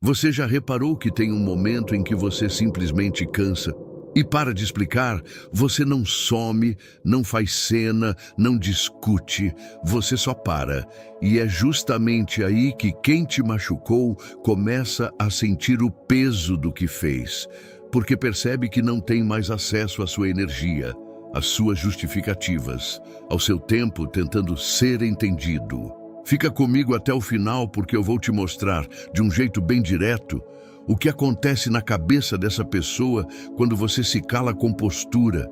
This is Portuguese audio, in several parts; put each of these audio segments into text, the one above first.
Você já reparou que tem um momento em que você simplesmente cansa e para de explicar? Você não some, não faz cena, não discute, você só para. E é justamente aí que quem te machucou começa a sentir o peso do que fez, porque percebe que não tem mais acesso à sua energia, às suas justificativas, ao seu tempo tentando ser entendido. Fica comigo até o final, porque eu vou te mostrar, de um jeito bem direto, o que acontece na cabeça dessa pessoa quando você se cala com postura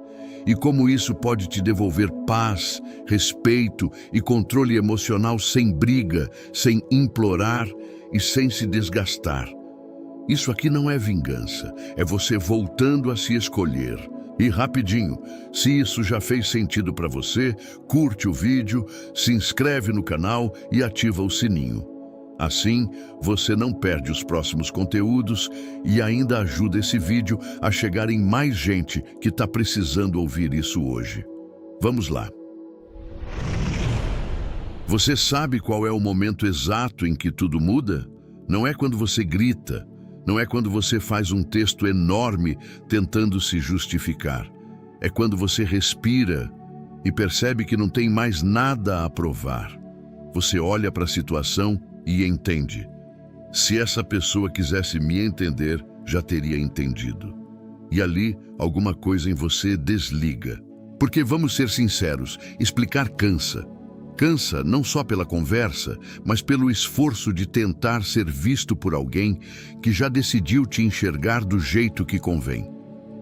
e como isso pode te devolver paz, respeito e controle emocional sem briga, sem implorar e sem se desgastar. Isso aqui não é vingança, é você voltando a se escolher. E rapidinho, se isso já fez sentido para você, curte o vídeo, se inscreve no canal e ativa o sininho. Assim, você não perde os próximos conteúdos e ainda ajuda esse vídeo a chegar em mais gente que está precisando ouvir isso hoje. Vamos lá. Você sabe qual é o momento exato em que tudo muda? Não é quando você grita, não é quando você faz um texto enorme tentando se justificar. É quando você respira e percebe que não tem mais nada a provar. Você olha para a situação e entende. Se essa pessoa quisesse me entender, já teria entendido. E ali, alguma coisa em você desliga. Porque vamos ser sinceros, explicar cansa. Cansa não só pela conversa, mas pelo esforço de tentar ser visto por alguém que já decidiu te enxergar do jeito que convém.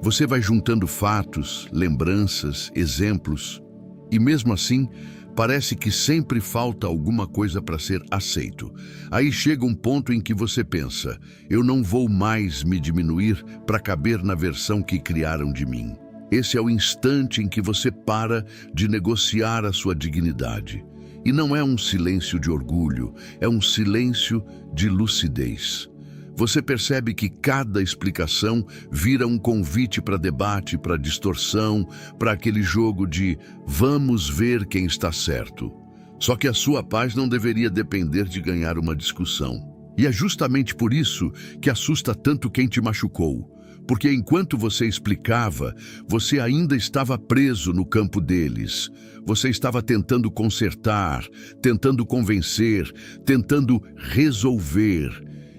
Você vai juntando fatos, lembranças, exemplos, e mesmo assim, parece que sempre falta alguma coisa para ser aceito. Aí chega um ponto em que você pensa, eu não vou mais me diminuir para caber na versão que criaram de mim. Esse é o instante em que você para de negociar a sua dignidade. E não é um silêncio de orgulho, é um silêncio de lucidez. Você percebe que cada explicação vira um convite para debate, para distorção, para aquele jogo de vamos ver quem está certo. Só que a sua paz não deveria depender de ganhar uma discussão. E é justamente por isso que assusta tanto quem te machucou. Porque enquanto você explicava, você ainda estava preso no campo deles. Você estava tentando consertar, tentando convencer, tentando resolver.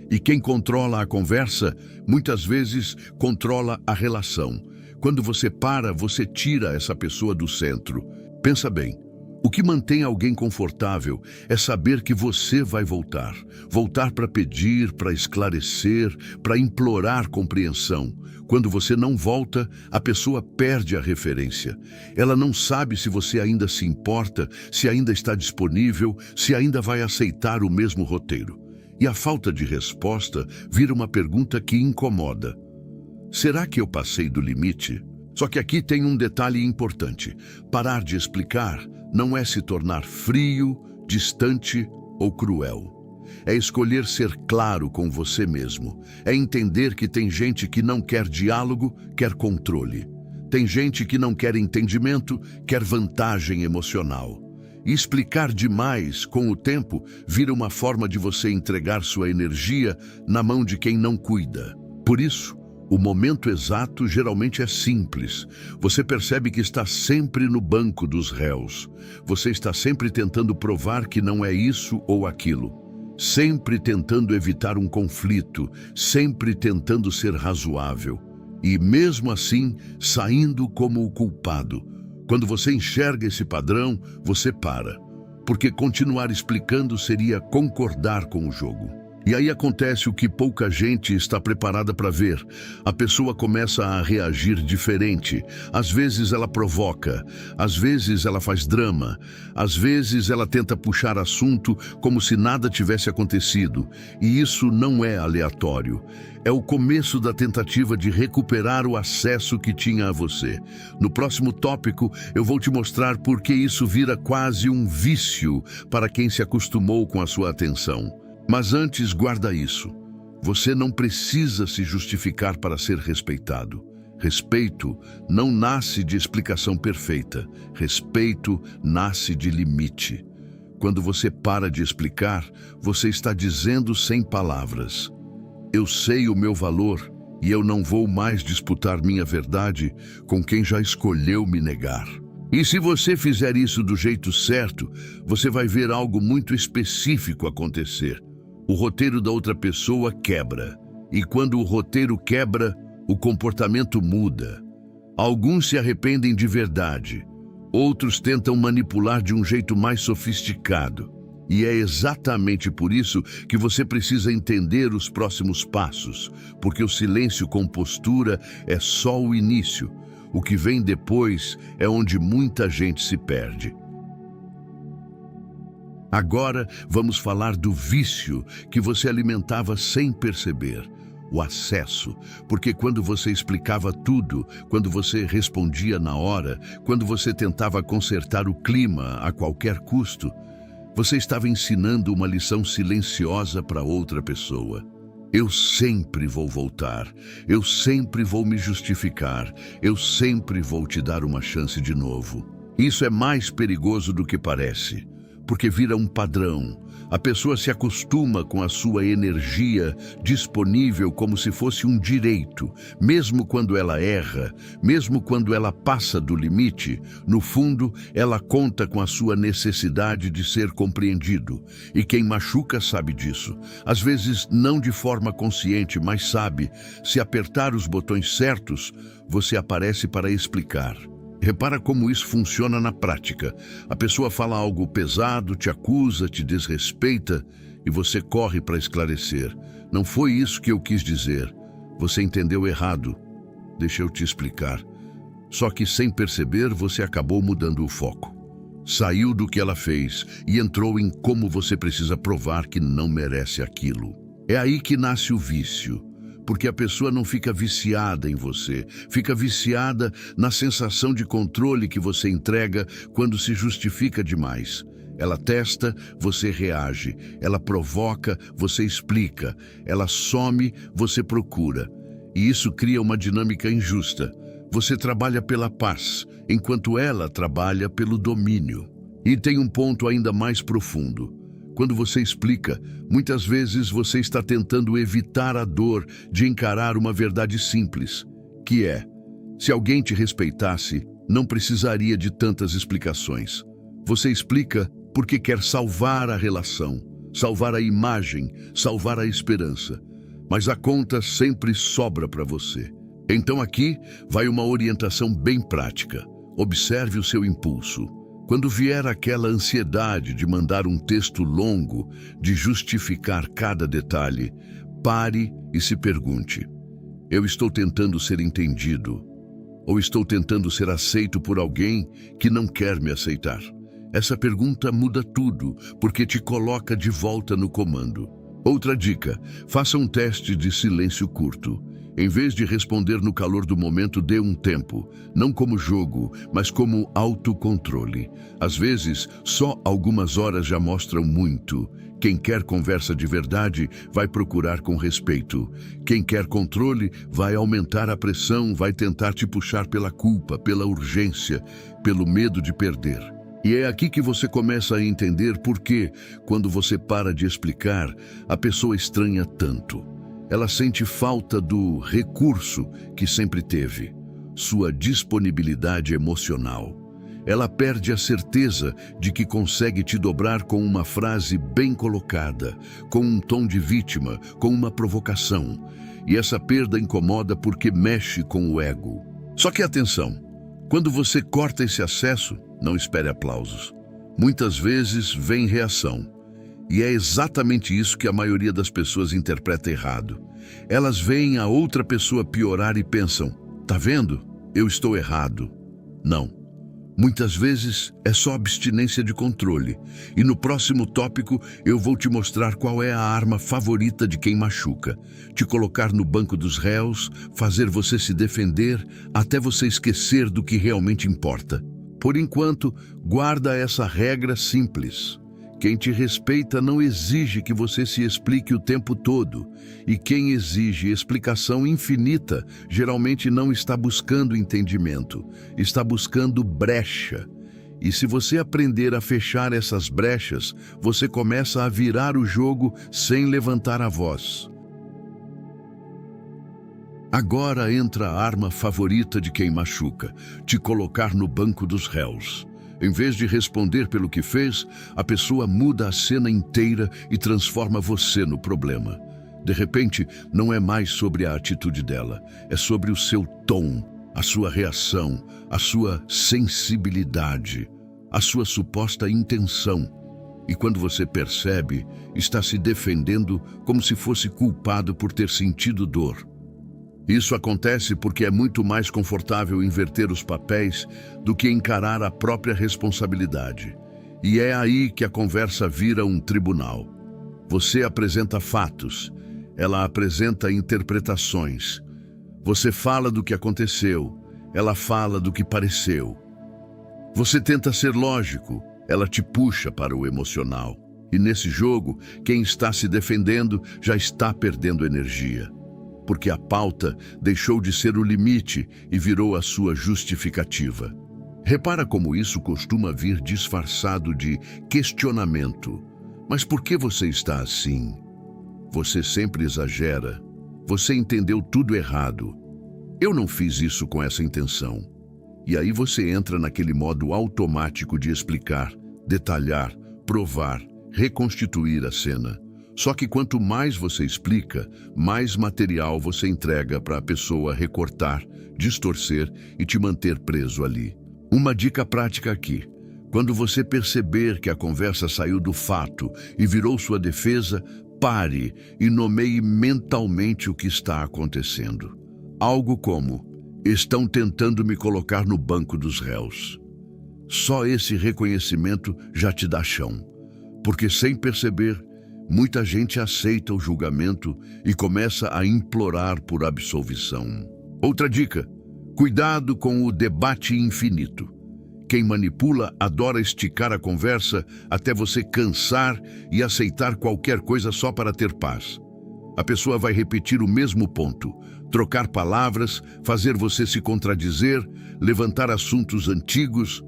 E quem controla a conversa, muitas vezes controla a relação. Quando você para, você tira essa pessoa do centro. Pensa bem, o que mantém alguém confortável é saber que você vai voltar. Voltar para pedir, para esclarecer, para implorar compreensão. Quando você não volta, a pessoa perde a referência. Ela não sabe se você ainda se importa, se ainda está disponível, se ainda vai aceitar o mesmo roteiro. E a falta de resposta vira uma pergunta que incomoda. Será que eu passei do limite? Só que aqui tem um detalhe importante. Parar de explicar não é se tornar frio, distante ou cruel. É escolher ser claro com você mesmo. É entender que tem gente que não quer diálogo, quer controle. Tem gente que não quer entendimento, quer vantagem emocional. E explicar demais, com o tempo, vira uma forma de você entregar sua energia na mão de quem não cuida. Por isso, o momento exato geralmente é simples. Você percebe que está sempre no banco dos réus. Você está sempre tentando provar que não é isso ou aquilo. Sempre tentando evitar um conflito, sempre tentando ser razoável. E mesmo assim, saindo como o culpado. Quando você enxerga esse padrão, você para. Porque continuar explicando seria concordar com o jogo. E aí acontece o que pouca gente está preparada para ver. A pessoa começa a reagir diferente. Às vezes ela provoca, às vezes ela faz drama, às vezes ela tenta puxar assunto como se nada tivesse acontecido. E isso não é aleatório. É o começo da tentativa de recuperar o acesso que tinha a você. No próximo tópico, eu vou te mostrar por que isso vira quase um vício para quem se acostumou com a sua atenção. Mas antes, guarda isso. Você não precisa se justificar para ser respeitado. Respeito não nasce de explicação perfeita. Respeito nasce de limite. Quando você para de explicar, você está dizendo sem palavras: Eu sei o meu valor e eu não vou mais disputar minha verdade com quem já escolheu me negar. E se você fizer isso do jeito certo, você vai ver algo muito específico acontecer. O roteiro da outra pessoa quebra. E quando o roteiro quebra, o comportamento muda. Alguns se arrependem de verdade. Outros tentam manipular de um jeito mais sofisticado. E é exatamente por isso que você precisa entender os próximos passos, porque o silêncio com postura é só o início. O que vem depois é onde muita gente se perde. Agora vamos falar do vício que você alimentava sem perceber. O acesso, porque quando você explicava tudo, quando você respondia na hora, quando você tentava consertar o clima a qualquer custo, você estava ensinando uma lição silenciosa para outra pessoa. Eu sempre vou voltar, eu sempre vou me justificar, eu sempre vou te dar uma chance de novo. Isso é mais perigoso do que parece, porque vira um padrão. A pessoa se acostuma com a sua energia disponível como se fosse um direito. Mesmo quando ela erra, mesmo quando ela passa do limite, no fundo, ela conta com a sua necessidade de ser compreendido. E quem machuca sabe disso. Às vezes, não de forma consciente, mas sabe, se apertar os botões certos, você aparece para explicar. Repara como isso funciona na prática. A pessoa fala algo pesado, te acusa, te desrespeita e você corre para esclarecer. Não foi isso que eu quis dizer. Você entendeu errado. Deixa eu te explicar. Só que sem perceber, você acabou mudando o foco. Saiu do que ela fez e entrou em como você precisa provar que não merece aquilo. É aí que nasce o vício. Porque a pessoa não fica viciada em você, fica viciada na sensação de controle que você entrega quando se justifica demais. Ela testa, você reage. Ela provoca, você explica. Ela some, você procura. E isso cria uma dinâmica injusta. Você trabalha pela paz, enquanto ela trabalha pelo domínio. E tem um ponto ainda mais profundo. Quando você explica, muitas vezes você está tentando evitar a dor de encarar uma verdade simples, que é: se alguém te respeitasse, não precisaria de tantas explicações. Você explica porque quer salvar a relação, salvar a imagem, salvar a esperança. Mas a conta sempre sobra para você. Então aqui vai uma orientação bem prática. Observe o seu impulso. Quando vier aquela ansiedade de mandar um texto longo, de justificar cada detalhe, pare e se pergunte: eu estou tentando ser entendido? Ou estou tentando ser aceito por alguém que não quer me aceitar? Essa pergunta muda tudo, porque te coloca de volta no comando. Outra dica: faça um teste de silêncio curto. Em vez de responder no calor do momento, dê um tempo, não como jogo, mas como autocontrole. Às vezes, só algumas horas já mostram muito. Quem quer conversa de verdade vai procurar com respeito. Quem quer controle vai aumentar a pressão, vai tentar te puxar pela culpa, pela urgência, pelo medo de perder. E é aqui que você começa a entender por que, quando você para de explicar, a pessoa estranha tanto. Ela sente falta do recurso que sempre teve, sua disponibilidade emocional. Ela perde a certeza de que consegue te dobrar com uma frase bem colocada, com um tom de vítima, com uma provocação. E essa perda incomoda porque mexe com o ego. Só que atenção, quando você corta esse acesso, não espere aplausos. Muitas vezes vem reação. E é exatamente isso que a maioria das pessoas interpreta errado. Elas veem a outra pessoa piorar e pensam: tá vendo? Eu estou errado. Não. Muitas vezes é só abstinência de controle. E no próximo tópico eu vou te mostrar qual é a arma favorita de quem machuca. Te colocar no banco dos réus, fazer você se defender, até você esquecer do que realmente importa. Por enquanto, guarda essa regra simples. Quem te respeita não exige que você se explique o tempo todo. E quem exige explicação infinita, geralmente não está buscando entendimento, está buscando brecha. E se você aprender a fechar essas brechas, você começa a virar o jogo sem levantar a voz. Agora entra a arma favorita de quem machuca, te colocar no banco dos réus. Em vez de responder pelo que fez, a pessoa muda a cena inteira e transforma você no problema. De repente, não é mais sobre a atitude dela, é sobre o seu tom, a sua reação, a sua sensibilidade, a sua suposta intenção. E quando você percebe, está se defendendo como se fosse culpado por ter sentido dor. Isso acontece porque é muito mais confortável inverter os papéis do que encarar a própria responsabilidade. E é aí que a conversa vira um tribunal. Você apresenta fatos, ela apresenta interpretações. Você fala do que aconteceu, ela fala do que pareceu. Você tenta ser lógico, ela te puxa para o emocional. E nesse jogo, quem está se defendendo já está perdendo energia. Porque a pauta deixou de ser o limite e virou a sua justificativa. Repara como isso costuma vir disfarçado de questionamento. Mas por que você está assim? Você sempre exagera. Você entendeu tudo errado. Eu não fiz isso com essa intenção. E aí você entra naquele modo automático de explicar, detalhar, provar, reconstituir a cena. Só que quanto mais você explica, mais material você entrega para a pessoa recortar, distorcer e te manter preso ali. Uma dica prática aqui. Quando você perceber que a conversa saiu do fato e virou sua defesa, pare e nomeie mentalmente o que está acontecendo. Algo como: estão tentando me colocar no banco dos réus. Só esse reconhecimento já te dá chão. Porque sem perceber, muita gente aceita o julgamento e começa a implorar por absolvição. Outra dica: cuidado com o debate infinito. Quem manipula adora esticar a conversa até você cansar e aceitar qualquer coisa só para ter paz. A pessoa vai repetir o mesmo ponto, trocar palavras, fazer você se contradizer, levantar assuntos antigos,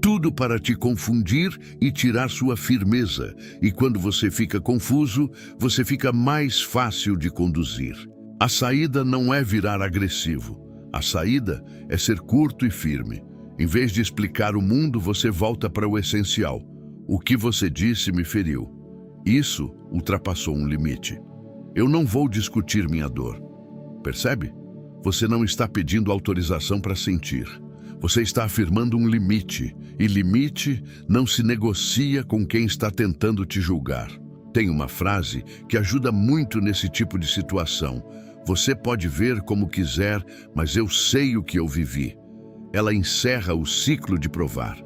tudo para te confundir e tirar sua firmeza. E quando você fica confuso, você fica mais fácil de conduzir. A saída não é virar agressivo. A saída é ser curto e firme. Em vez de explicar o mundo, você volta para o essencial. O que você disse me feriu. Isso ultrapassou um limite. Eu não vou discutir minha dor. Percebe? Você não está pedindo autorização para sentir. Você está afirmando um limite, e limite não se negocia com quem está tentando te julgar. Tem uma frase que ajuda muito nesse tipo de situação. Você pode ver como quiser, mas eu sei o que eu vivi. Ela encerra o ciclo de provar.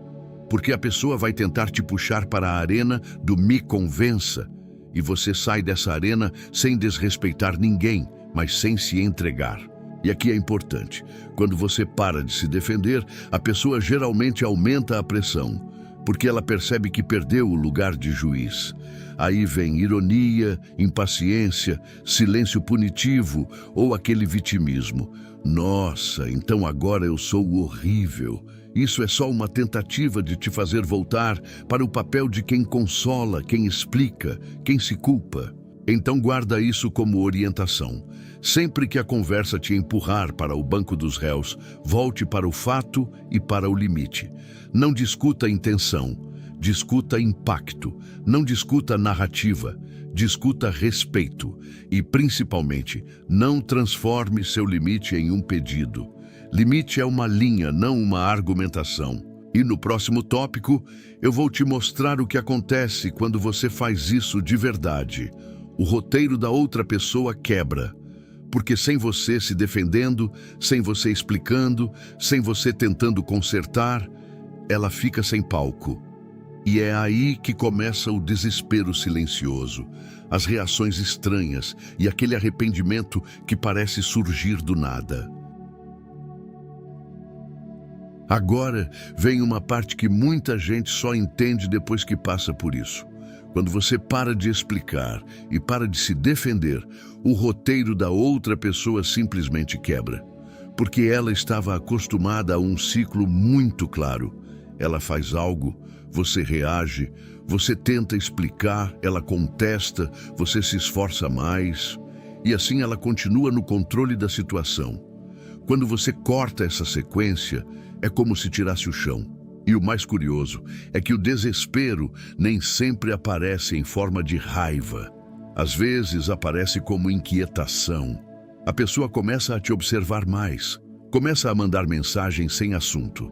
Porque a pessoa vai tentar te puxar para a arena do me convença, e você sai dessa arena sem desrespeitar ninguém, mas sem se entregar. E aqui é importante, quando você para de se defender, a pessoa geralmente aumenta a pressão, porque ela percebe que perdeu o lugar de juiz. Aí vem ironia, impaciência, silêncio punitivo ou aquele vitimismo. Nossa, então agora eu sou horrível. Isso é só uma tentativa de te fazer voltar para o papel de quem consola, quem explica, quem se culpa. Então guarda isso como orientação. Sempre que a conversa te empurrar para o banco dos réus, volte para o fato e para o limite. Não discuta intenção, discuta impacto. Não discuta narrativa, discuta respeito. E, principalmente, não transforme seu limite em um pedido. Limite é uma linha, não uma argumentação. E no próximo tópico, eu vou te mostrar o que acontece quando você faz isso de verdade. O roteiro da outra pessoa quebra. Porque sem você se defendendo, sem você explicando, sem você tentando consertar, ela fica sem palco. E é aí que começa o desespero silencioso, as reações estranhas e aquele arrependimento que parece surgir do nada. Agora vem uma parte que muita gente só entende depois que passa por isso. Quando você para de explicar e para de se defender, o roteiro da outra pessoa simplesmente quebra. Porque ela estava acostumada a um ciclo muito claro. Ela faz algo, você reage, você tenta explicar, ela contesta, você se esforça mais. e assim ela continua no controle da situação. Quando você corta essa sequência, é como se tirasse o chão. E o mais curioso é que o desespero nem sempre aparece em forma de raiva. Às vezes aparece como inquietação. A pessoa começa a te observar mais, começa a mandar mensagens sem assunto,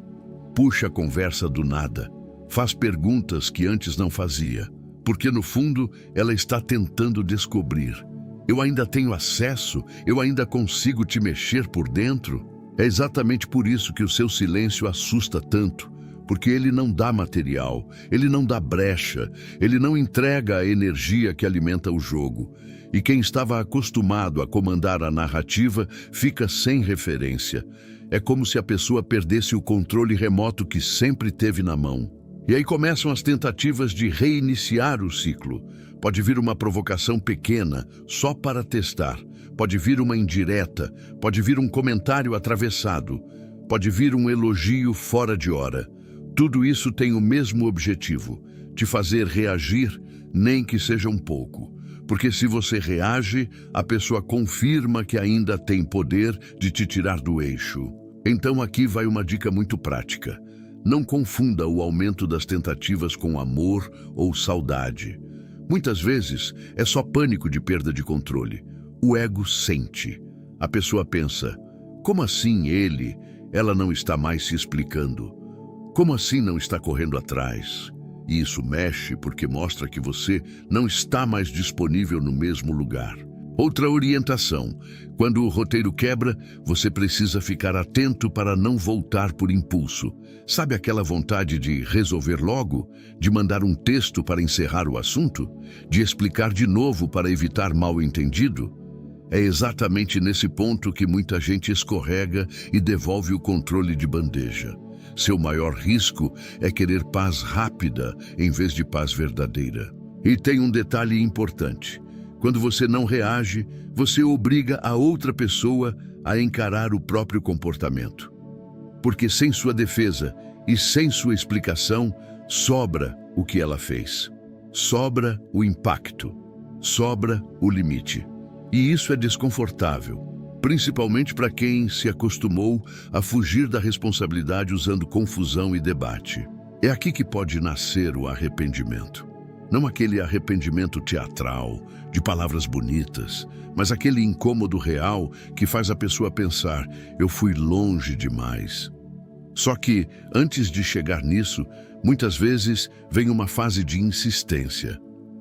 puxa a conversa do nada, faz perguntas que antes não fazia, porque no fundo ela está tentando descobrir: eu ainda tenho acesso? Eu ainda consigo te mexer por dentro? É exatamente por isso que o seu silêncio assusta tanto. Porque ele não dá material, ele não dá brecha, ele não entrega a energia que alimenta o jogo. E quem estava acostumado a comandar a narrativa fica sem referência. É como se a pessoa perdesse o controle remoto que sempre teve na mão. E aí começam as tentativas de reiniciar o ciclo. Pode vir uma provocação pequena, só para testar. Pode vir uma indireta, pode vir um comentário atravessado, pode vir um elogio fora de hora. Tudo isso tem o mesmo objetivo: te fazer reagir, nem que seja um pouco. Porque se você reage, a pessoa confirma que ainda tem poder de te tirar do eixo. Então aqui vai uma dica muito prática. Não confunda o aumento das tentativas com amor ou saudade. Muitas vezes é só pânico de perda de controle. O ego sente. A pessoa pensa: como assim ela não está mais se explicando? Como assim não está correndo atrás? E isso mexe porque mostra que você não está mais disponível no mesmo lugar. Outra orientação: quando o roteiro quebra, você precisa ficar atento para não voltar por impulso. Sabe aquela vontade de resolver logo? De mandar um texto para encerrar o assunto? De explicar de novo para evitar mal-entendido? É exatamente nesse ponto que muita gente escorrega e devolve o controle de bandeja. Seu maior risco é querer paz rápida em vez de paz verdadeira. E tem um detalhe importante: quando você não reage, você obriga a outra pessoa a encarar o próprio comportamento. Porque sem sua defesa e sem sua explicação, sobra o que ela fez. Sobra o impacto. Sobra o limite. E isso é desconfortável, principalmente para quem se acostumou a fugir da responsabilidade usando confusão e debate. É aqui que pode nascer o arrependimento. Não aquele arrependimento teatral, de palavras bonitas, mas aquele incômodo real que faz a pessoa pensar: eu fui longe demais. Só que, antes de chegar nisso, muitas vezes vem uma fase de insistência.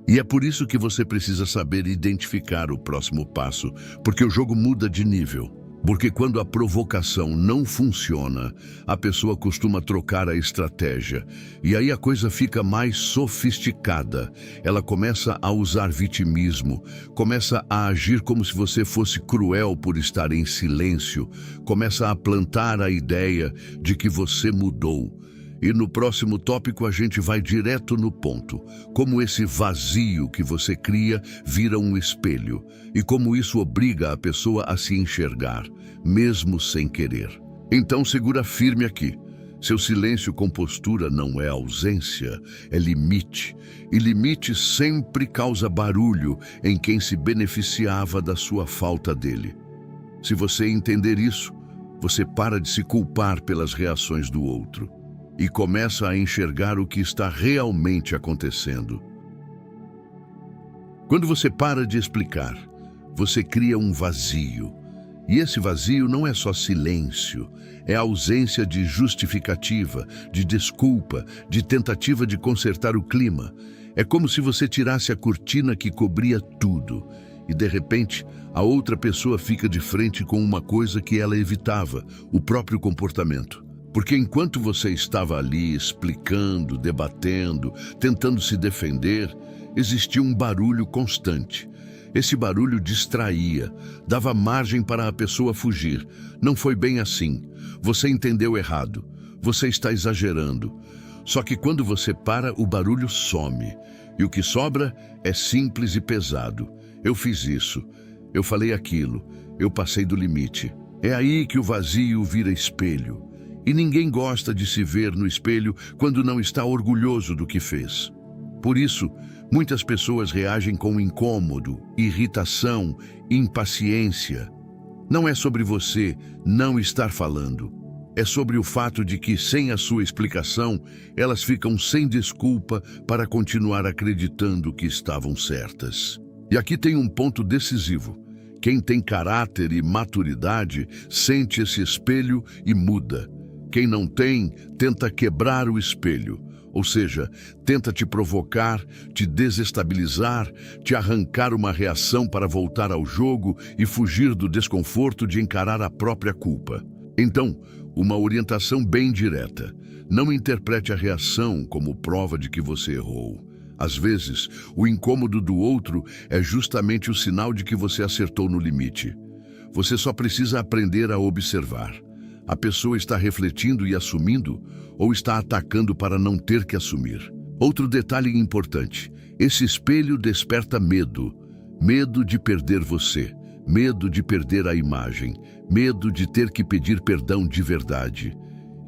E é por isso que você precisa saber identificar o próximo passo, porque o jogo muda de nível. Porque quando a provocação não funciona, a pessoa costuma trocar a estratégia. E aí a coisa fica mais sofisticada. Ela começa a usar vitimismo, começa a agir como se você fosse cruel por estar em silêncio, começa a plantar a ideia de que você mudou. E no próximo tópico a gente vai direto no ponto, como esse vazio que você cria vira um espelho, e como isso obriga a pessoa a se enxergar, mesmo sem querer. Então segura firme aqui. Seu silêncio com postura não é ausência, é limite. E limite sempre causa barulho em quem se beneficiava da sua falta dele. Se você entender isso, você para de se culpar pelas reações do outro e começa a enxergar o que está realmente acontecendo. Quando você para de explicar, você cria um vazio. E esse vazio não é só silêncio, é ausência de justificativa, de desculpa, de tentativa de consertar o clima. É como se você tirasse a cortina que cobria tudo e, de repente, a outra pessoa fica de frente com uma coisa que ela evitava, o próprio comportamento. Porque enquanto você estava ali explicando, debatendo, tentando se defender, existia um barulho constante. Esse barulho distraía, dava margem para a pessoa fugir. Não foi bem assim. Você entendeu errado. Você está exagerando. Só que quando você para, o barulho some. E o que sobra é simples e pesado. Eu fiz isso. Eu falei aquilo. Eu passei do limite. É aí que o vazio vira espelho. E ninguém gosta de se ver no espelho quando não está orgulhoso do que fez. Por isso, muitas pessoas reagem com incômodo, irritação, impaciência. Não é sobre você não estar falando. É sobre o fato de que, sem a sua explicação, elas ficam sem desculpa para continuar acreditando que estavam certas. E aqui tem um ponto decisivo. Quem tem caráter e maturidade sente esse espelho e muda. Quem não tem, tenta quebrar o espelho. Ou seja, tenta te provocar, te desestabilizar, te arrancar uma reação para voltar ao jogo e fugir do desconforto de encarar a própria culpa. Então, uma orientação bem direta. Não interprete a reação como prova de que você errou. Às vezes, o incômodo do outro é justamente o sinal de que você acertou no limite. Você só precisa aprender a observar. A pessoa está refletindo e assumindo ou está atacando para não ter que assumir? Outro detalhe importante: esse espelho desperta medo. Medo de perder você, medo de perder a imagem, medo de ter que pedir perdão de verdade.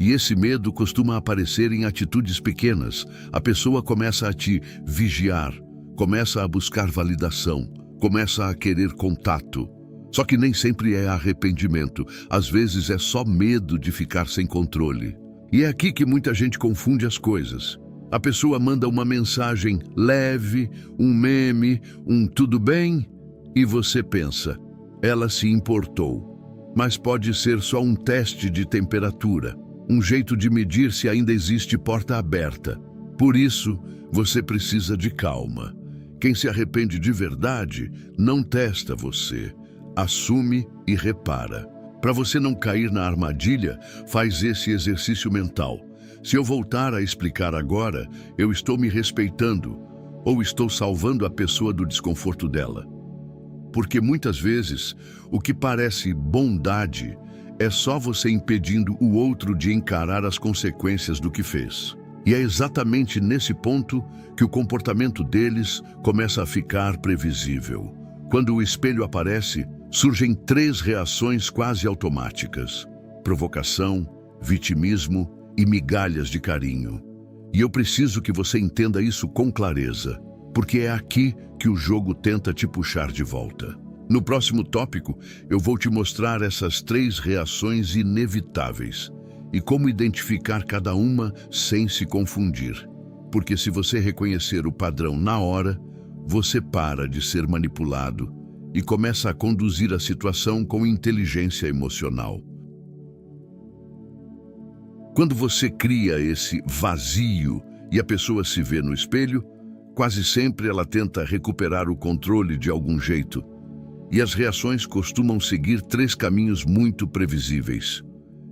E esse medo costuma aparecer em atitudes pequenas. A pessoa começa a te vigiar, começa a buscar validação, começa a querer contato. Só que nem sempre é arrependimento, às vezes é só medo de ficar sem controle. E é aqui que muita gente confunde as coisas. A pessoa manda uma mensagem leve, um meme, um tudo bem, e você pensa, ela se importou. Mas pode ser só um teste de temperatura, um jeito de medir se ainda existe porta aberta. Por isso, você precisa de calma. Quem se arrepende de verdade não testa você. Assume e repara. Para você não cair na armadilha, faz esse exercício mental. Se eu voltar a explicar agora, eu estou me respeitando ou estou salvando a pessoa do desconforto dela? Porque muitas vezes, o que parece bondade é só você impedindo o outro de encarar as consequências do que fez. E é exatamente nesse ponto que o comportamento deles começa a ficar previsível. Quando o espelho aparece, surgem 3 reações quase automáticas: provocação, vitimismo e migalhas de carinho. E eu preciso que você entenda isso com clareza, porque é aqui que o jogo tenta te puxar de volta. No próximo tópico, eu vou te mostrar essas 3 reações inevitáveis e como identificar cada uma sem se confundir. Porque se você reconhecer o padrão na hora, você para de ser manipulado e começa a conduzir a situação com inteligência emocional. Quando você cria esse vazio e a pessoa se vê no espelho, quase sempre ela tenta recuperar o controle de algum jeito. E as reações costumam seguir 3 caminhos muito previsíveis.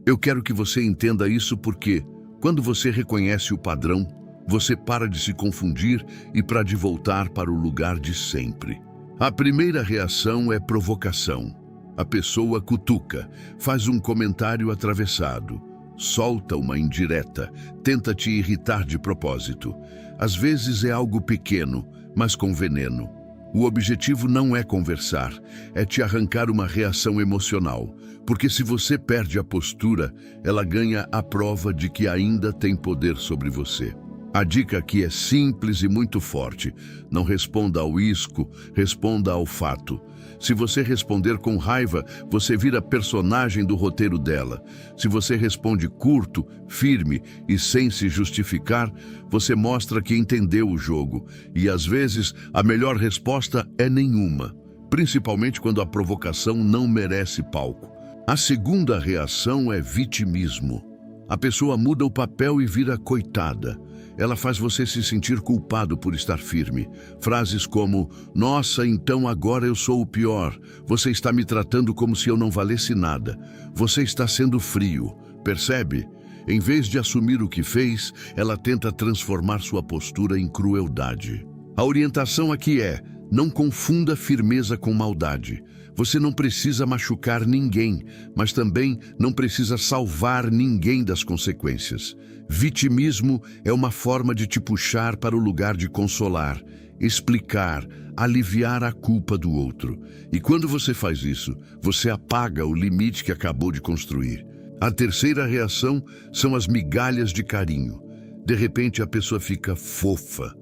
Eu quero que você entenda isso porque, quando você reconhece o padrão, você para de se confundir e para de voltar para o lugar de sempre. A primeira reação é provocação. A pessoa cutuca, faz um comentário atravessado, solta uma indireta, tenta te irritar de propósito. Às vezes é algo pequeno, mas com veneno. O objetivo não é conversar, é te arrancar uma reação emocional, porque se você perde a postura, ela ganha a prova de que ainda tem poder sobre você. A dica aqui é simples e muito forte. Não responda ao isco, responda ao fato. Se você responder com raiva, você vira personagem do roteiro dela. Se você responde curto, firme e sem se justificar, você mostra que entendeu o jogo. E às vezes, a melhor resposta é nenhuma, principalmente quando a provocação não merece palco. A segunda reação é vitimismo. A pessoa muda o papel e vira coitada. Ela faz você se sentir culpado por estar firme. Frases como, nossa, então agora eu sou o pior. Você está me tratando como se eu não valesse nada. Você está sendo frio. Percebe? Em vez de assumir o que fez, ela tenta transformar sua postura em crueldade. A orientação aqui é, não confunda firmeza com maldade. Você não precisa machucar ninguém, mas também não precisa salvar ninguém das consequências. Vitimismo é uma forma de te puxar para o lugar de consolar, explicar, aliviar a culpa do outro. E quando você faz isso, você apaga o limite que acabou de construir. A terceira reação são as migalhas de carinho. De repente a pessoa fica fofa.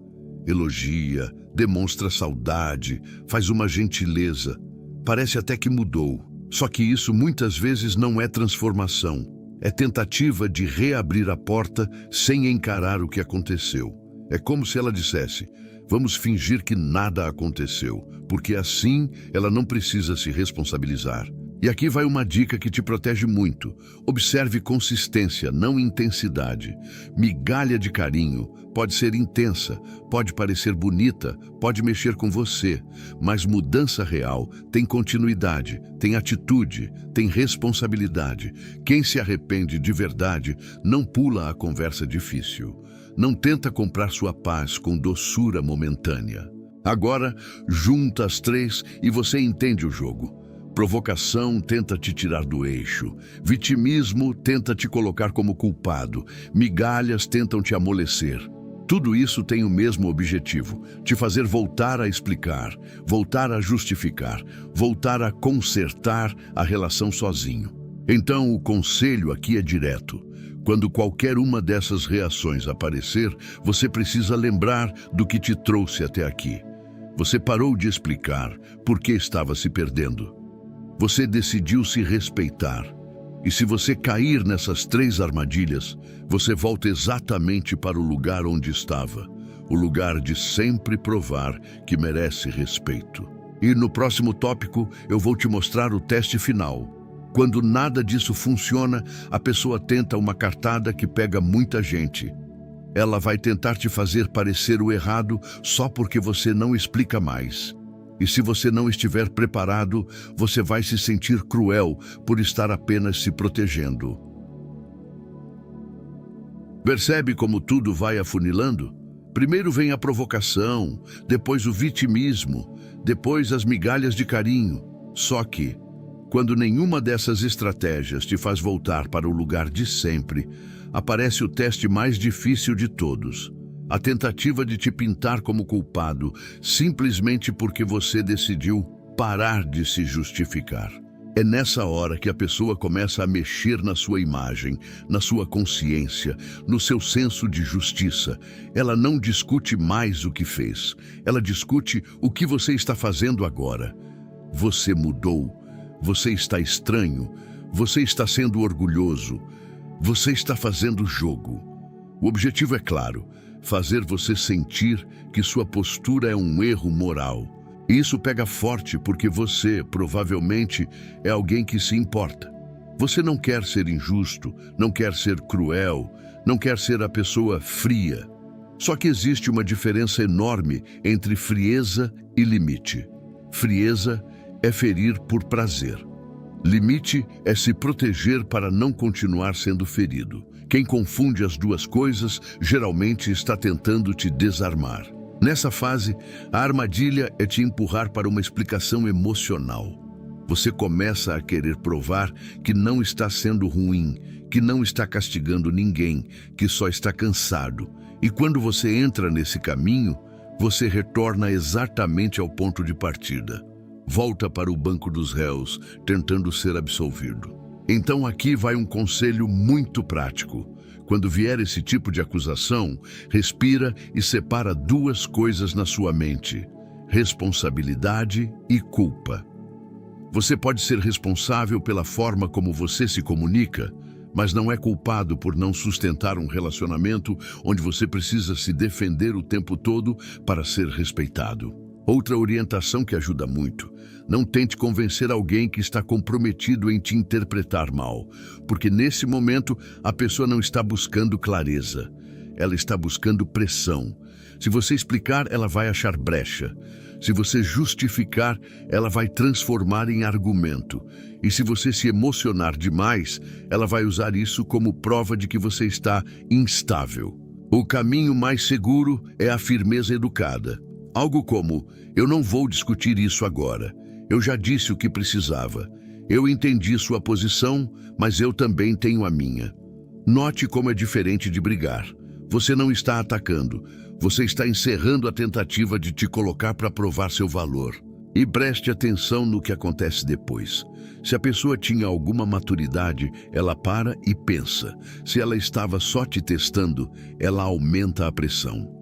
elogia, demonstra saudade, faz uma gentileza. Parece até que mudou. Só que isso muitas vezes não é transformação. É tentativa de reabrir a porta sem encarar o que aconteceu. É como se ela dissesse: vamos fingir que nada aconteceu, porque assim ela não precisa se responsabilizar. E aqui vai uma dica que te protege muito. Observe consistência, não intensidade. Migalha de carinho pode ser intensa, pode parecer bonita, pode mexer com você, mas mudança real tem continuidade, tem atitude, tem responsabilidade. Quem se arrepende de verdade não pula a conversa difícil. Não tenta comprar sua paz com doçura momentânea. Agora, junta as três e você entende o jogo. Provocação tenta te tirar do eixo. Vitimismo tenta te colocar como culpado. Migalhas tentam te amolecer. Tudo isso tem o mesmo objetivo: te fazer voltar a explicar, voltar a justificar, voltar a consertar a relação sozinho. Então, o conselho aqui é direto. Quando qualquer uma dessas reações aparecer, você precisa lembrar do que te trouxe até aqui. Você parou de explicar por que estava se perdendo. Você decidiu se respeitar. E se você cair nessas três armadilhas, você volta exatamente para o lugar onde estava. O lugar de sempre provar que merece respeito. E no próximo tópico, eu vou te mostrar o teste final. Quando nada disso funciona, a pessoa tenta uma cartada que pega muita gente. Ela vai tentar te fazer parecer o errado só porque você não explica mais. E se você não estiver preparado, você vai se sentir cruel por estar apenas se protegendo. Percebe como tudo vai afunilando? Primeiro vem a provocação, depois o vitimismo, depois as migalhas de carinho. Só que, quando nenhuma dessas estratégias te faz voltar para o lugar de sempre, aparece o teste mais difícil de todos. A tentativa de te pintar como culpado, simplesmente porque você decidiu parar de se justificar. É nessa hora que a pessoa começa a mexer na sua imagem, na sua consciência, no seu senso de justiça. Ela não discute mais o que fez. Ela discute o que você está fazendo agora. Você mudou. Você está estranho. Você está sendo orgulhoso. Você está fazendo jogo. O objetivo é claro: fazer você sentir que sua postura é um erro moral. E isso pega forte porque você, provavelmente, é alguém que se importa. Você não quer ser injusto, não quer ser cruel, não quer ser a pessoa fria. Só que existe uma diferença enorme entre frieza e limite. Frieza é ferir por prazer. Limite é se proteger para não continuar sendo ferido. Quem confunde as duas coisas geralmente está tentando te desarmar. Nessa fase, a armadilha é te empurrar para uma explicação emocional. Você começa a querer provar que não está sendo ruim, que não está castigando ninguém, que só está cansado. E quando você entra nesse caminho, você retorna exatamente ao ponto de partida. Volta para o banco dos réus, tentando ser absolvido. Então aqui vai um conselho muito prático. Quando vier esse tipo de acusação, respira e separa duas coisas na sua mente: responsabilidade e culpa. Você pode ser responsável pela forma como você se comunica, mas não é culpado por não sustentar um relacionamento onde você precisa se defender o tempo todo para ser respeitado. Outra orientação que ajuda muito: não tente convencer alguém que está comprometido em te interpretar mal, porque nesse momento a pessoa não está buscando clareza, ela está buscando pressão. Se você explicar, ela vai achar brecha. Se você justificar, ela vai transformar em argumento. E se você se emocionar demais, ela vai usar isso como prova de que você está instável. O caminho mais seguro é a firmeza educada. Algo como: eu não vou discutir isso agora. Eu já disse o que precisava. Eu entendi sua posição, mas eu também tenho a minha. Note como é diferente de brigar. Você não está atacando. Você está encerrando a tentativa de te colocar para provar seu valor. E preste atenção no que acontece depois. Se a pessoa tinha alguma maturidade, ela para e pensa. Se ela estava só te testando, ela aumenta a pressão.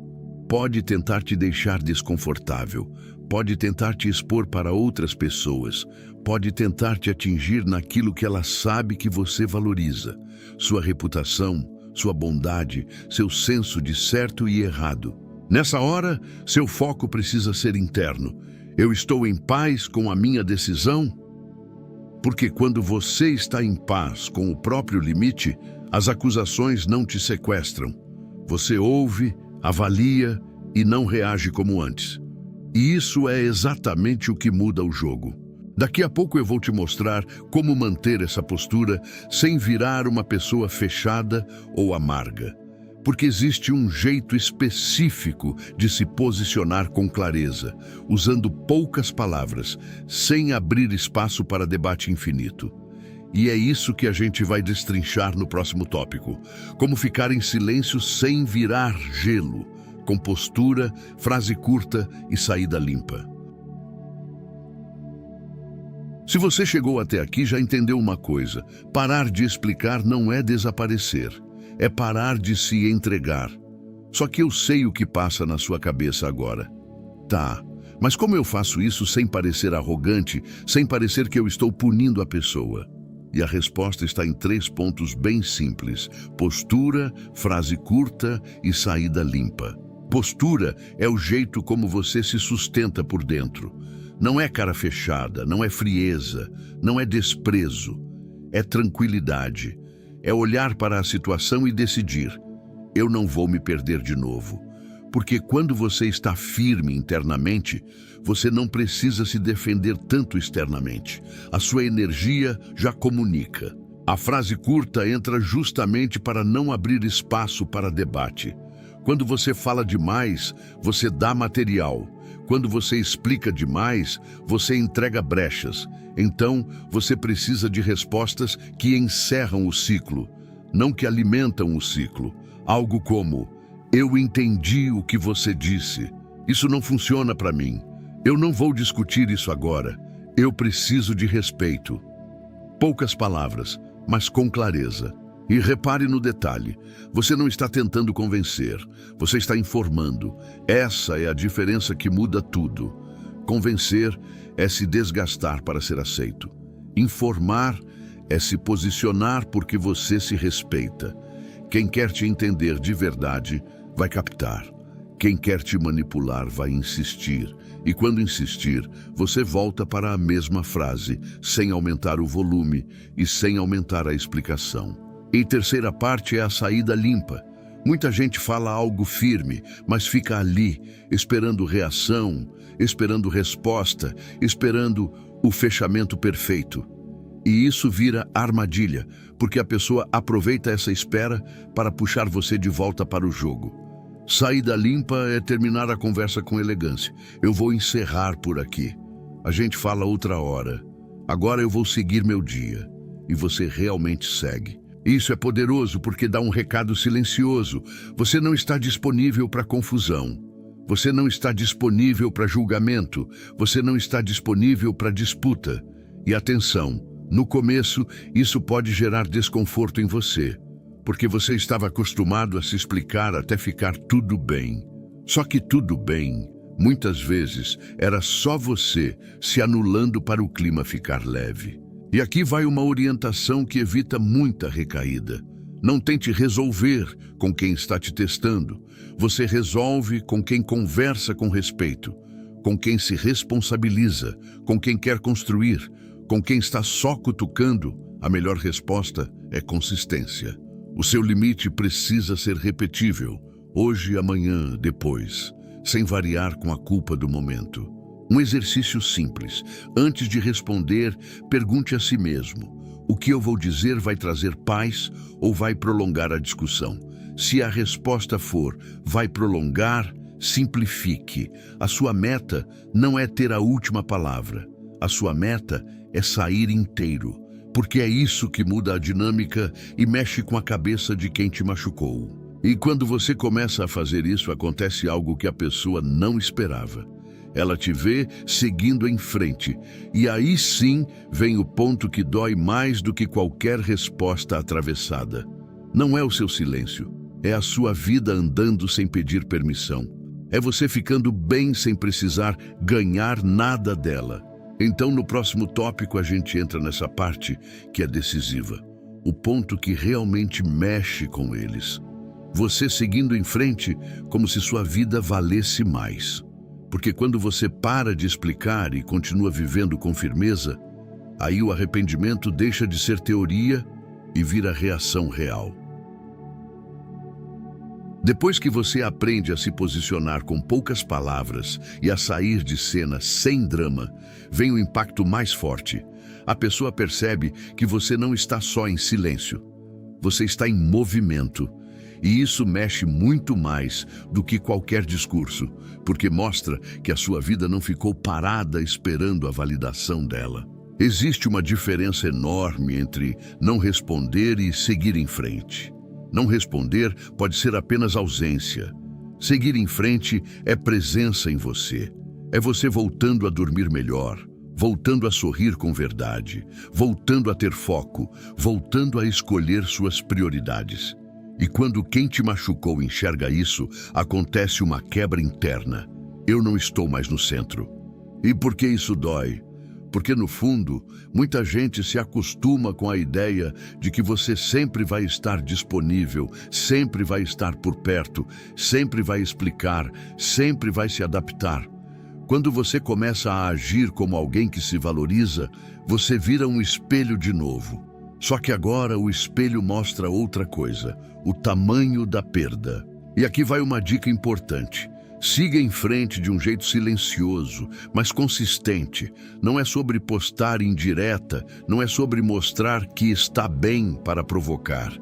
pode tentar te deixar desconfortável, pode tentar te expor para outras pessoas, pode tentar te atingir naquilo que ela sabe que você valoriza, sua reputação, sua bondade, seu senso de certo e errado. Nessa hora, seu foco precisa ser interno. Eu estou em paz com a minha decisão? Porque quando você está em paz com o próprio limite, as acusações não te sequestram. Você ouve, avalia e não reage como antes. E isso é exatamente o que muda o jogo. Daqui a pouco eu vou te mostrar como manter essa postura sem virar uma pessoa fechada ou amarga. Porque existe um jeito específico de se posicionar com clareza, usando poucas palavras, sem abrir espaço para debate infinito. E é isso que a gente vai destrinchar no próximo tópico. Como ficar em silêncio sem virar gelo, com postura, frase curta e saída limpa. Se você chegou até aqui, já entendeu uma coisa: parar de explicar não é desaparecer, é parar de se entregar. Só que eu sei o que passa na sua cabeça agora. Tá, mas como eu faço isso sem parecer arrogante, sem parecer que eu estou punindo a pessoa? E a resposta está em 3 pontos bem simples: postura, frase curta e saída limpa. Postura é o jeito como você se sustenta por dentro. Não é cara fechada, não é frieza, não é desprezo. É tranquilidade. É olhar para a situação e decidir: eu não vou me perder de novo. Porque quando você está firme internamente, você não precisa se defender tanto externamente. A sua energia já comunica. A frase curta entra justamente para não abrir espaço para debate. Quando você fala demais, você dá material. Quando você explica demais, você entrega brechas. Então, você precisa de respostas que encerram o ciclo, não que alimentam o ciclo. Algo como: eu entendi o que você disse. Isso não funciona para mim. Eu não vou discutir isso agora. Eu preciso de respeito. Poucas palavras, mas com clareza. E repare no detalhe: você não está tentando convencer, você está informando. Essa é a diferença que muda tudo. Convencer é se desgastar para ser aceito. Informar é se posicionar porque você se respeita. Quem quer te entender de verdade vai captar. Quem quer te manipular vai insistir. E quando insistir, você volta para a mesma frase, sem aumentar o volume e sem aumentar a explicação. E terceira parte é a saída limpa. Muita gente fala algo firme, mas fica ali, esperando reação, esperando resposta, esperando o fechamento perfeito. E isso vira armadilha, porque a pessoa aproveita essa espera para puxar você de volta para o jogo. Saída limpa é terminar a conversa com elegância. Eu vou encerrar por aqui. A gente fala outra hora. Agora eu vou seguir meu dia. E você realmente segue. Isso é poderoso porque dá um recado silencioso. Você não está disponível para confusão. Você não está disponível para julgamento. Você não está disponível para disputa. E atenção, no começo, isso pode gerar desconforto em você, porque você estava acostumado a se explicar até ficar tudo bem. Só que tudo bem, muitas vezes, era só você se anulando para o clima ficar leve. E aqui vai uma orientação que evita muita recaída. Não tente resolver com quem está te testando. Você resolve com quem conversa com respeito, com quem se responsabiliza, com quem quer construir, com quem está só cutucando. A melhor resposta é consistência. O seu limite precisa ser repetível, hoje, amanhã, depois, sem variar com a culpa do momento. Um exercício simples. Antes de responder, pergunte a si mesmo: o que eu vou dizer vai trazer paz ou vai prolongar a discussão? Se a resposta for vai prolongar, simplifique. A sua meta não é ter a última palavra. A sua meta é sair inteiro, porque é isso que muda a dinâmica e mexe com a cabeça de quem te machucou. E quando você começa a fazer isso, acontece algo que a pessoa não esperava. Ela te vê seguindo em frente, e aí sim vem o ponto que dói mais do que qualquer resposta atravessada. Não é o seu silêncio, é a sua vida andando sem pedir permissão. É você ficando bem sem precisar ganhar nada dela. Então, no próximo tópico, a gente entra nessa parte que é decisiva. O ponto que realmente mexe com eles. Você seguindo em frente como se sua vida valesse mais. Porque quando você para de explicar e continua vivendo com firmeza, aí o arrependimento deixa de ser teoria e vira reação real. Depois que você aprende a se posicionar com poucas palavras e a sair de cena sem drama, vem o impacto mais forte. A pessoa percebe que você não está só em silêncio. Você está em movimento. E isso mexe muito mais do que qualquer discurso, porque mostra que a sua vida não ficou parada esperando a validação dela. Existe uma diferença enorme entre não responder e seguir em frente. Não responder pode ser apenas ausência. Seguir em frente é presença em você. É você voltando a dormir melhor, voltando a sorrir com verdade, voltando a ter foco, voltando a escolher suas prioridades. E quando quem te machucou enxerga isso, acontece uma quebra interna. Eu não estou mais no centro. E por que isso dói? Porque, no fundo, muita gente se acostuma com a ideia de que você sempre vai estar disponível, sempre vai estar por perto, sempre vai explicar, sempre vai se adaptar. Quando você começa a agir como alguém que se valoriza, você vira um espelho de novo. Só que agora o espelho mostra outra coisa, o tamanho da perda. E aqui vai uma dica importante. Siga em frente de um jeito silencioso, mas consistente. Não é sobre postar indireta, não é sobre mostrar que está bem para provocar.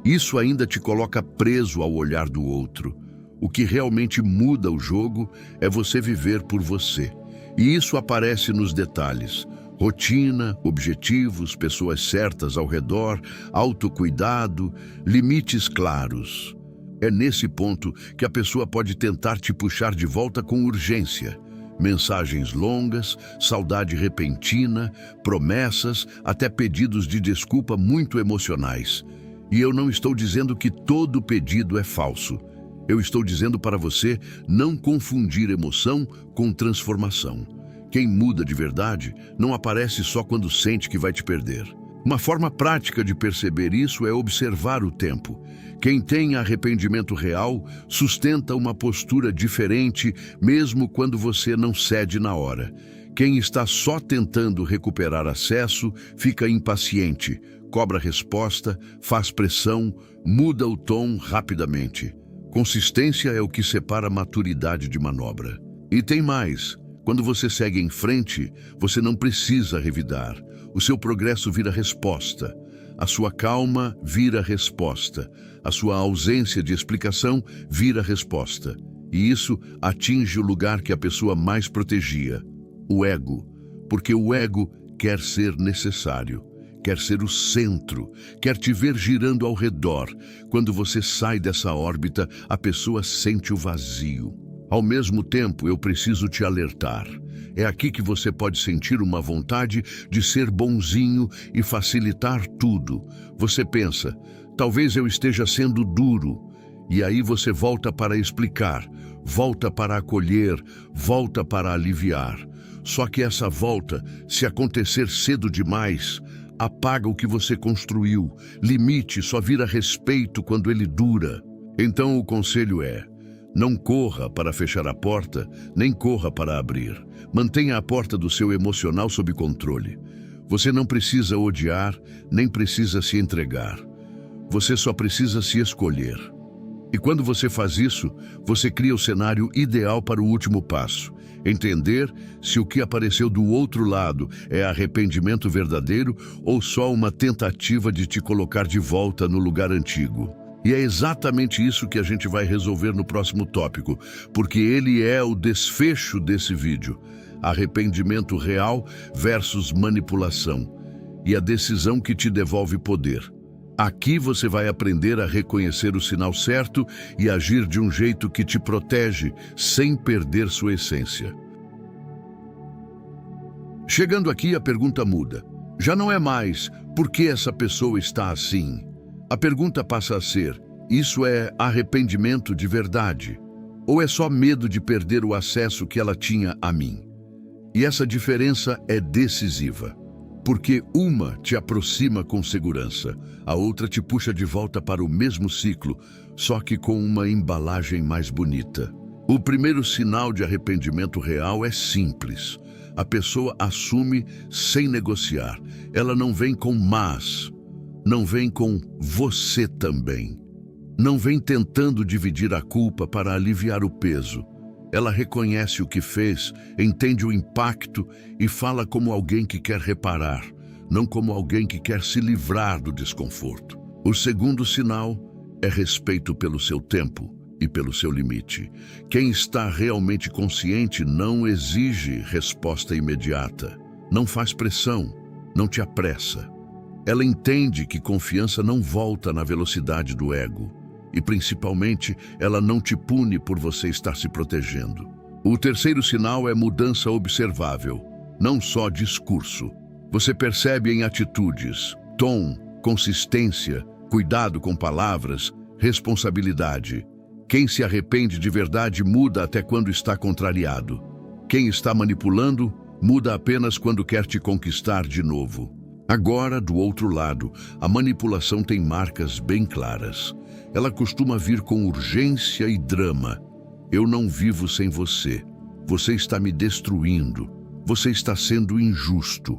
Isso ainda te coloca preso ao olhar do outro. O que realmente muda o jogo é você viver por você. E isso aparece nos detalhes. Rotina, objetivos, pessoas certas ao redor, autocuidado, limites claros. É nesse ponto que a pessoa pode tentar te puxar de volta com urgência. Mensagens longas, saudade repentina, promessas, até pedidos de desculpa muito emocionais. E eu não estou dizendo que todo pedido é falso. Eu estou dizendo para você não confundir emoção com transformação. Quem muda de verdade não aparece só quando sente que vai te perder. Uma forma prática de perceber isso é observar o tempo. Quem tem arrependimento real sustenta uma postura diferente mesmo quando você não cede na hora. Quem está só tentando recuperar acesso fica impaciente, cobra resposta, faz pressão, muda o tom rapidamente. Consistência é o que separa maturidade de manobra. E tem mais. Quando você segue em frente, você não precisa revidar. O seu progresso vira resposta. A sua calma vira resposta. A sua ausência de explicação vira resposta. E isso atinge o lugar que a pessoa mais protegia, o ego. Porque o ego quer ser necessário, quer ser o centro, quer te ver girando ao redor. Quando você sai dessa órbita, a pessoa sente o vazio. Ao mesmo tempo, eu preciso te alertar. É aqui que você pode sentir uma vontade de ser bonzinho e facilitar tudo. Você pensa, talvez eu esteja sendo duro. E aí você volta para explicar, volta para acolher, volta para aliviar. Só que essa volta, se acontecer cedo demais, apaga o que você construiu. Limite só vira respeito quando ele dura. Então o conselho é: não corra para fechar a porta, nem corra para abrir. Mantenha a porta do seu emocional sob controle. Você não precisa odiar, nem precisa se entregar. Você só precisa se escolher. E quando você faz isso, você cria o cenário ideal para o último passo. Entender se o que apareceu do outro lado é arrependimento verdadeiro ou só uma tentativa de te colocar de volta no lugar antigo. E é exatamente isso que a gente vai resolver no próximo tópico, porque ele é o desfecho desse vídeo. Arrependimento real versus manipulação. E a decisão que te devolve poder. Aqui você vai aprender a reconhecer o sinal certo e agir de um jeito que te protege, sem perder sua essência. Chegando aqui, a pergunta muda. Já não é mais, por que essa pessoa está assim? A pergunta passa a ser, isso é arrependimento de verdade? Ou é só medo de perder o acesso que ela tinha a mim? E essa diferença é decisiva, porque uma te aproxima com segurança, a outra te puxa de volta para o mesmo ciclo, só que com uma embalagem mais bonita. O primeiro sinal de arrependimento real é simples. A pessoa assume sem negociar. Ela não vem com mas, não vem com você também. Não vem tentando dividir a culpa para aliviar o peso. Ela reconhece o que fez, entende o impacto e fala como alguém que quer reparar, não como alguém que quer se livrar do desconforto. O segundo sinal é respeito pelo seu tempo e pelo seu limite. Quem está realmente consciente não exige resposta imediata, não faz pressão, não te apressa. Ela entende que confiança não volta na velocidade do ego. E, principalmente, ela não te pune por você estar se protegendo. O terceiro sinal é mudança observável, não só discurso. Você percebe em atitudes, tom, consistência, cuidado com palavras, responsabilidade. Quem se arrepende de verdade muda até quando está contrariado. Quem está manipulando muda apenas quando quer te conquistar de novo. Agora, do outro lado, a manipulação tem marcas bem claras. Ela costuma vir com urgência e drama. Eu não vivo sem você. Você está me destruindo. Você está sendo injusto.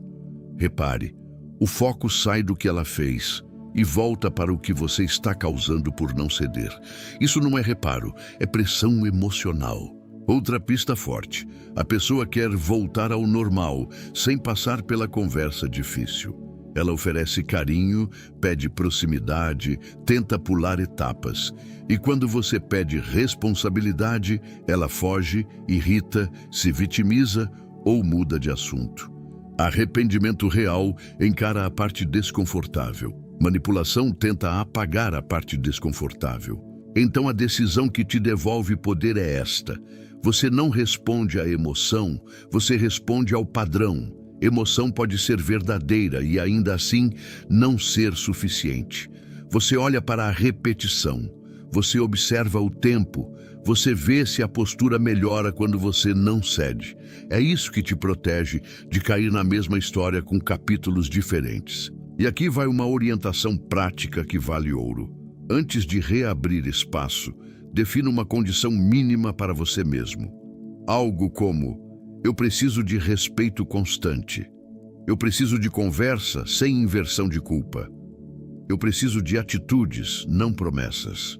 Repare, o foco sai do que ela fez e volta para o que você está causando por não ceder. Isso não é reparo, é pressão emocional. Outra pista forte. A pessoa quer voltar ao normal, sem passar pela conversa difícil. Ela oferece carinho, pede proximidade, tenta pular etapas. E quando você pede responsabilidade, ela foge, irrita, se vitimiza ou muda de assunto. Arrependimento real encara a parte desconfortável. Manipulação tenta apagar a parte desconfortável. Então a decisão que te devolve poder é esta. Você não responde à emoção, você responde ao padrão. Emoção pode ser verdadeira e ainda assim não ser suficiente. Você olha para a repetição, você observa o tempo, você vê se a postura melhora quando você não cede. É isso que te protege de cair na mesma história com capítulos diferentes. E aqui vai uma orientação prática que vale ouro. Antes de reabrir espaço, defina uma condição mínima para você mesmo. Algo como: eu preciso de respeito constante. Eu preciso de conversa sem inversão de culpa. Eu preciso de atitudes, não promessas.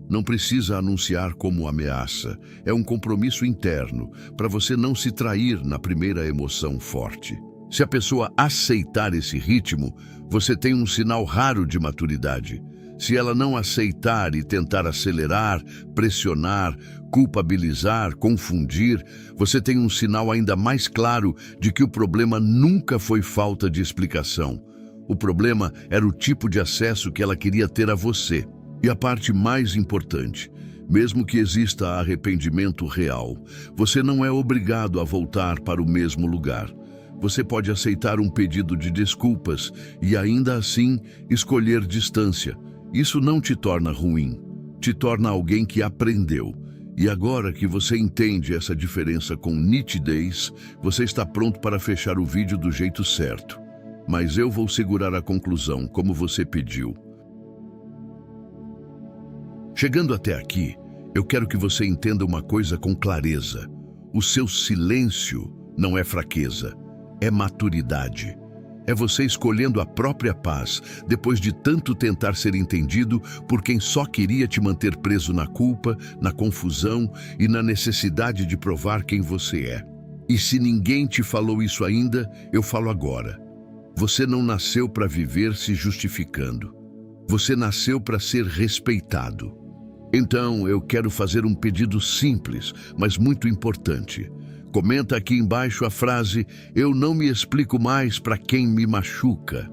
Não precisa anunciar como ameaça. É um compromisso interno, para você não se trair na primeira emoção forte. Se a pessoa aceitar esse ritmo, você tem um sinal raro de maturidade. Se ela não aceitar e tentar acelerar, pressionar, culpabilizar, confundir, você tem um sinal ainda mais claro de que o problema nunca foi falta de explicação. O problema era o tipo de acesso que ela queria ter a você. E a parte mais importante, mesmo que exista arrependimento real, você não é obrigado a voltar para o mesmo lugar. Você pode aceitar um pedido de desculpas e ainda assim escolher distância. Isso não te torna ruim, te torna alguém que aprendeu. E agora que você entende essa diferença com nitidez, você está pronto para fechar o vídeo do jeito certo. Mas eu vou segurar a conclusão, como você pediu. Chegando até aqui, eu quero que você entenda uma coisa com clareza. O seu silêncio não é fraqueza, é maturidade. É você escolhendo a própria paz, depois de tanto tentar ser entendido por quem só queria te manter preso na culpa, na confusão e na necessidade de provar quem você é. E se ninguém te falou isso ainda, eu falo agora. Você não nasceu para viver se justificando. Você nasceu para ser respeitado. Então, eu quero fazer um pedido simples, mas muito importante. Comenta aqui embaixo a frase: eu não me explico mais para quem me machuca.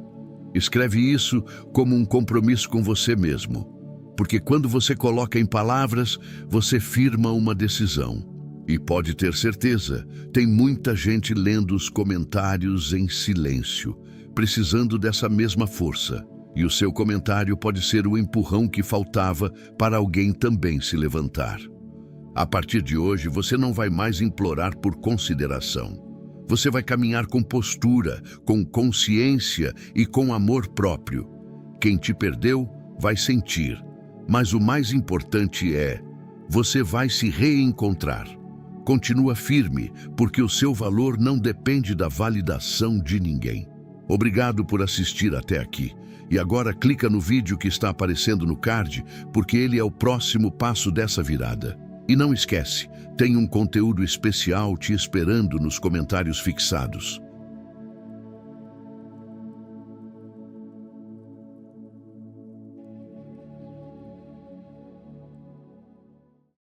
Escreve isso como um compromisso com você mesmo. Porque quando você coloca em palavras, você firma uma decisão. E pode ter certeza, tem muita gente lendo os comentários em silêncio, precisando dessa mesma força. E o seu comentário pode ser o empurrão que faltava para alguém também se levantar. A partir de hoje, você não vai mais implorar por consideração. Você vai caminhar com postura, com consciência e com amor próprio. Quem te perdeu vai sentir, mas o mais importante é, você vai se reencontrar. Continua firme, porque o seu valor não depende da validação de ninguém. Obrigado por assistir até aqui. E agora clica no vídeo que está aparecendo no card, porque ele é o próximo passo dessa virada. E não esquece, tem um conteúdo especial te esperando nos comentários fixados.